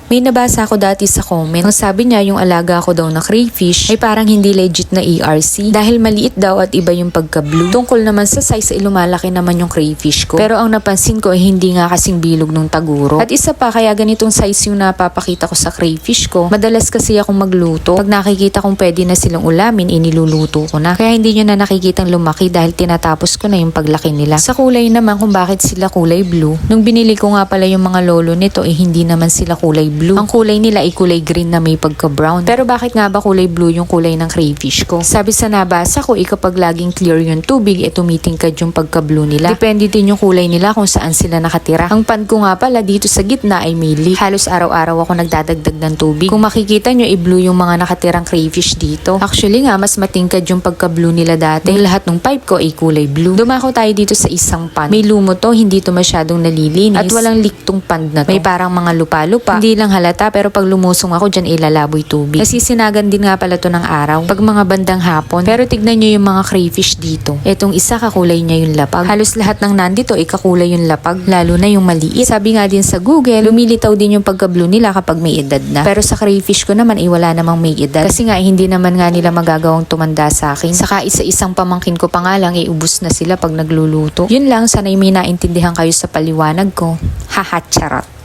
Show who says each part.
Speaker 1: May nabasa ako dati sa comment, ang sabi niya yung alaga ko daw na crayfish ay parang hindi legit na ERC dahil maliit daw at iba yung pagka-blue. Tungkol naman sa size ay lumalaki naman yung crayfish ko. Pero ang napansin ko ay hindi nga kasing bilog nung taguro. At isa pa, kaya ganitong size yung napapakita ko sa crayfish ko. Madalas kasi akong magluto. Pag nakikita kong pwede na silang ulamin, iniluluto ko na. Kaya hindi nyo na nakikitang lumaki dahil tinatapos ko na yung paglaki nila. Sa kulay naman kung bakit sila kulay blue, nung binili ko nga pala yung mga lolo nito eh hindi naman sila kulay blue. Ang kulay nila ay kulay green na may pagka-brown. Pero bakit nga ba kulay blue yung kulay ng crayfish ko? Sabi sa nabasa ko, kapag laging clear yung tubig, tumitingkad yung pagka-blue nila. Depende din yung kulay nila kung saan sila nakatira. Ang pan ko nga pala dito sa gitna ay may leak. Halos araw-araw ako nagdadagdag ng tubig. Kung makikita nyo, i-blue yung mga nakatirang crayfish dito. Actually nga, mas matingkad yung pagka-blue nila dati. Lahat ng pipe ko ay kulay blue. Dumako tayo dito sa isang pan. May lumot to, hindi to masyadong nalilinis. At walang leak tong pan na to. May parang mga lupa-lupa. Hindi lang halata pero pag lumusong ako dyan ilalaboy tubig. Nasisinagan din nga pala to ng araw. Pag mga bandang hapon. Pero tignan nyo yung mga crayfish dito. Etong isa kakulay niya yung lapag. Halos lahat ng nandito ay kakulay yung lapag. Lalo na yung maliit. Sabi nga din sa Google, lumilitaw din yung pagka-blue nila kapag may edad na. Pero sa crayfish ko naman ay wala namang may edad. Kasi nga hindi naman nga nila magagawang tumanda sa akin. Saka isa-isang pamangkin ko pa nga lang ubus na sila pag nagluluto. Yun lang, sana'y may naintindihan kayo sa paliwanag ko. Haha, charot.